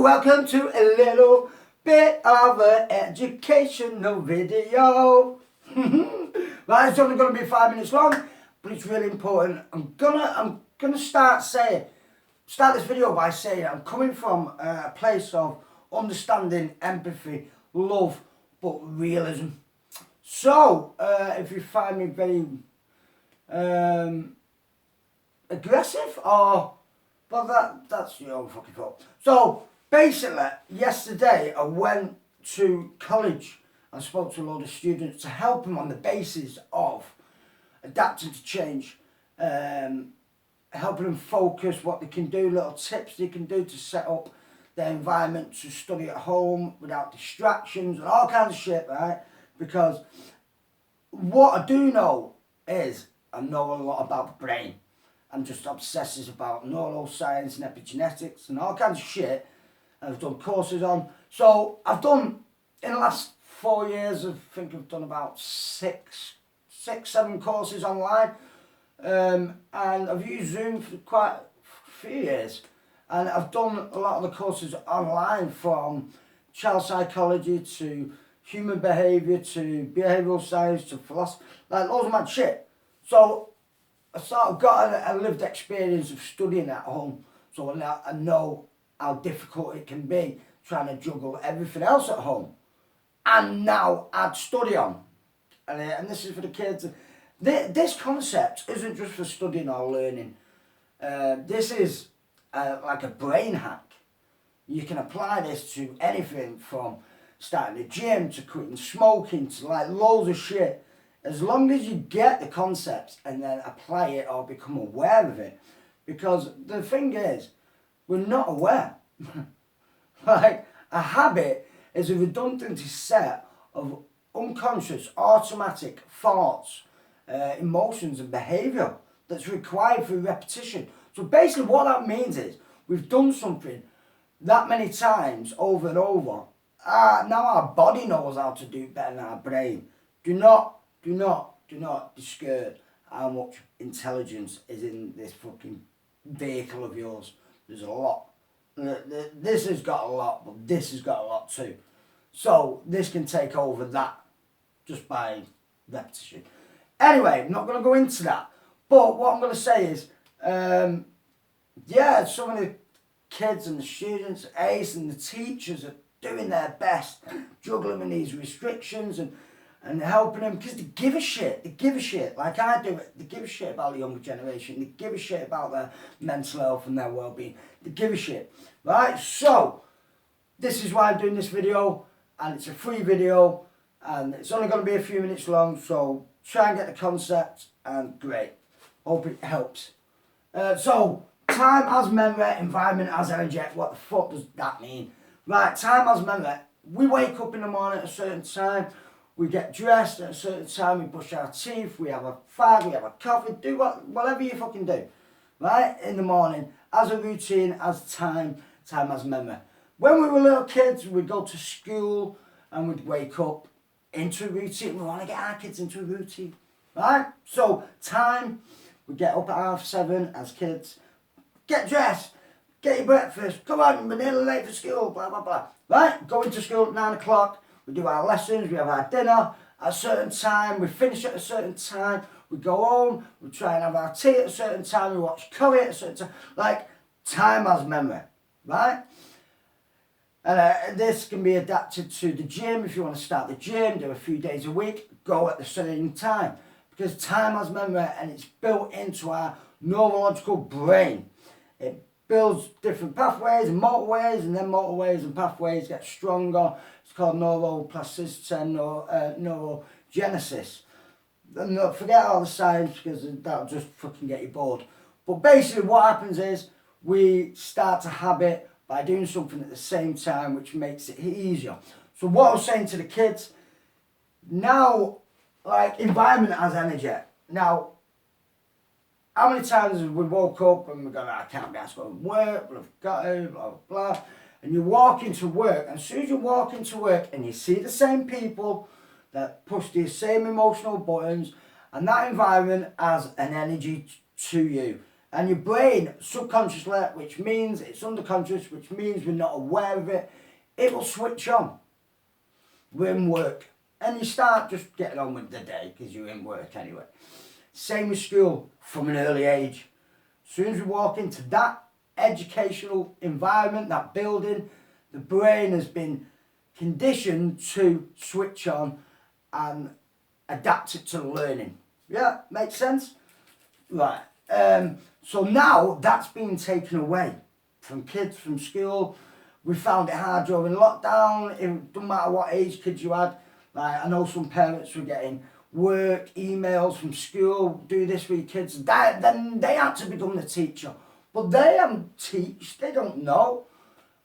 welcome to a little bit of an educational video. Right, it's only going to be 5 minutes long, but it's really important. I'm gonna start this video by saying I'm coming from a place of understanding, empathy, love, but realism. So, if you find me very aggressive, or well, that's your own fucking fault. So basically, yesterday I went to college and spoke to a load of students to help them on the basis of adapting to change, helping them focus, what they can do, little tips they can do to set up their environment to study at home without distractions and all kinds of shit, right? Because what I do know is I know a lot about the brain. I'm just obsessive about neuroscience and epigenetics and all kinds of shit. I've done courses on. So I've done, in the last 4 years, I think I've done about six, 7 courses online. And I've used Zoom for quite a few years. And I've done a lot of the courses online, from child psychology to human behaviour to behavioural science to philosophy, like loads of mad shit. So I sort of got a lived experience of studying at home, so I know how difficult it can be trying to juggle everything else at home. And now I'd study on. And this is for the kids. This concept isn't just for studying or learning. This is like a brain hack. You can apply this to anything from starting a gym to quitting smoking to like loads of shit. As long as you get the concepts and then apply it or become aware of it. Because the thing is, we're not aware. Like, a habit is a redundant set of unconscious, automatic thoughts, emotions and behaviour that's required for repetition. So basically what that means is, we've done something that many times over and over. Now our body knows how to do it better than our brain. Do not be scared how much intelligence is in this fucking vehicle of yours. There's a lot. This has got a lot, but this has got a lot too. So this can take over that just by repetition. Anyway, I'm not going to go into that. But what I'm going to say is, yeah, some of the kids and the students, ACE and the teachers are doing their best, juggling with these restrictions and helping them, because they give a shit. They give a shit, like I do. They give a shit about the younger generation. They give a shit about their mental health and their well-being. They give a shit, right? So this is why I'm doing this video, and it's a free video, and it's only going to be a few minutes long. So try and get the concept, and great. Hope it helps. So time as memory, environment as energy. What the fuck does that mean? Right, time as memory. We wake up in the morning at a certain time. We get dressed at a certain time, we brush our teeth, we have a fag, we have a coffee, do whatever you fucking do, right, in the morning, as a routine, as time as memory. When we were little kids, we'd go to school and we'd wake up into a routine. We want to get our kids into a routine, right? So time, we get up at 7:30 as kids, get dressed, get your breakfast, come on, we're nearly late for school, blah, blah, blah, right? Go into school at 9 o'clock. We do our lessons, we have our dinner at a certain time, we finish at a certain time, we go home, we try and have our tea at a certain time, we watch curry at a certain time. Like, time as memory, right? And this can be adapted to the gym. If you want to start the gym, do a few days a week, go at the same time. Because time has memory, and it's built into our neurological brain. It builds different pathways and motorways, and then motorways and pathways get stronger. It's called neuroplasticity and neurogenesis. And forget all the science, because that'll just fucking get you bored. But basically what happens is, we start a habit by doing something at the same time, which makes it easier. So what I was saying to the kids, now, like, environment has energy. Now, how many times have we woke up and we're going, I can't be asked to go to work, but I've got to, blah, blah, blah. And you walk into work, and as soon as you walk into work and you see the same people that push the same emotional buttons, and that environment has an energy to you. And your brain, subconsciously, which means it's underconscious, which means we're not aware of it, it will switch on. We're in work. And you start just getting on with the day because you're in work anyway. Same with school from an early age. As soon as we walk into that educational environment, that building, the brain has been conditioned to switch on and adapt it to learning. Yeah, makes sense? Right. So now that's been taken away from kids, from school. We found it hard during lockdown. It doesn't matter what age kids you had. Like, I know some parents were getting work, emails from school, do this for your kids. Then they had to become the teacher. But they haven't teach, they don't know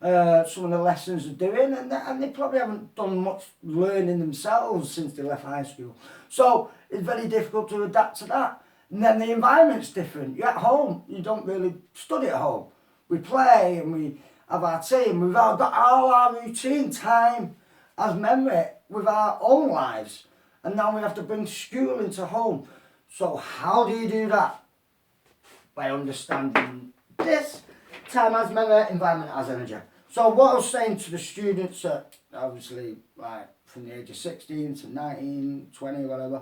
some of the lessons they're doing, and they probably haven't done much learning themselves since they left high school. So it's very difficult to adapt to that. And then the environment's different. You're at home, you don't really study at home. We play and we have our team. We've all got all our routine time as memory with our own lives. And now we have to bring school into home. So how do you do that? By understanding this, time has memory, environment has energy. So what I was saying to the students at, obviously, like from the age of 16 to 19, 20, whatever,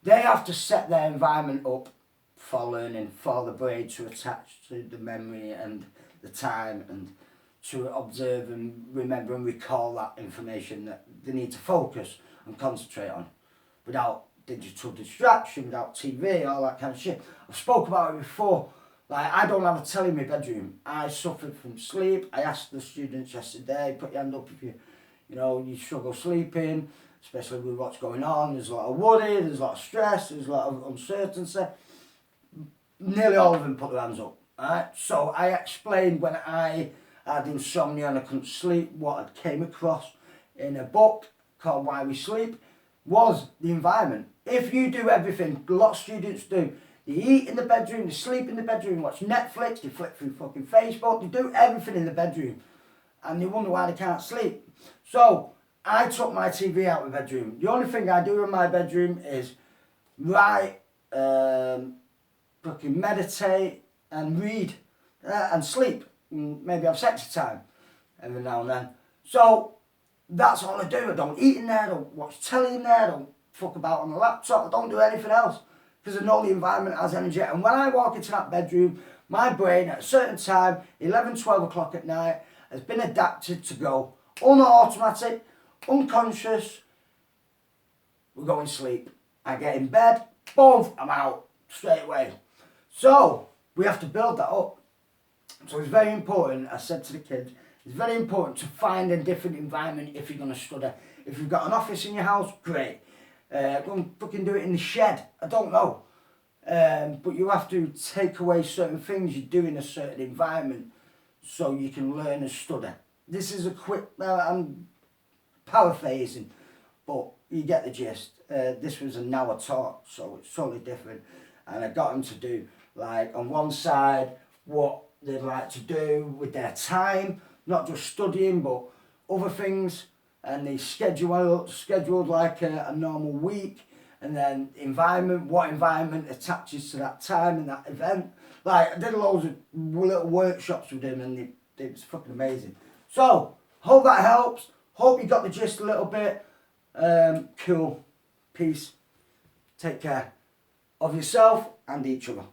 they have to set their environment up for learning, for the brain to attach to the memory and the time, and to observe and remember and recall that information that they need to focus and concentrate on without digital distraction, without TV, all that kind of shit. I've spoke about it before. Like, I don't have a telly in my bedroom. I suffered from sleep. I asked the students yesterday, put your hand up if you struggle sleeping, especially with what's going on. There's a lot of worry, there's a lot of stress, there's a lot of uncertainty. Nearly all of them put their hands up. Right? So I explained when I had insomnia and I couldn't sleep, what I came across in a book called Why We Sleep was the environment. If you do everything, a lot of students do, they eat in the bedroom, they sleep in the bedroom, watch Netflix, they flick through fucking Facebook, they do everything in the bedroom, and they wonder why they can't sleep. So I took my TV out of the bedroom. The only thing I do in my bedroom is write, fucking meditate and read and sleep. Maybe have sexy time every now and then. So that's all I do. I don't eat in there, I don't watch telly in there, I don't fuck about on the laptop, I don't do anything else. Because I know the environment has energy. And when I walk into that bedroom, my brain at a certain time, 11, 12 o'clock at night, has been adapted to go unautomatic, unconscious, we're going to sleep. I get in bed, boom, I'm out straight away. So we have to build that up. So it's very important, I said to the kids, it's very important to find a different environment if you're going to study. If you've got an office in your house, great. Go and fucking do it in the shed, I don't know. But you have to take away certain things you do in a certain environment so you can learn and study. This is a quick, I'm paraphrasing, but you get the gist. This was an hour talk, so it's totally different. And I got them to do, like, on one side, what they'd like to do with their time, not just studying, but other things. And they scheduled like a normal week, and then environment, what environment attaches to that time and that event. Like, I did loads of little workshops with them, and it was fucking amazing. So, hope that helps. Hope you got the gist a little bit. Cool. Peace. Take care of yourself and each other.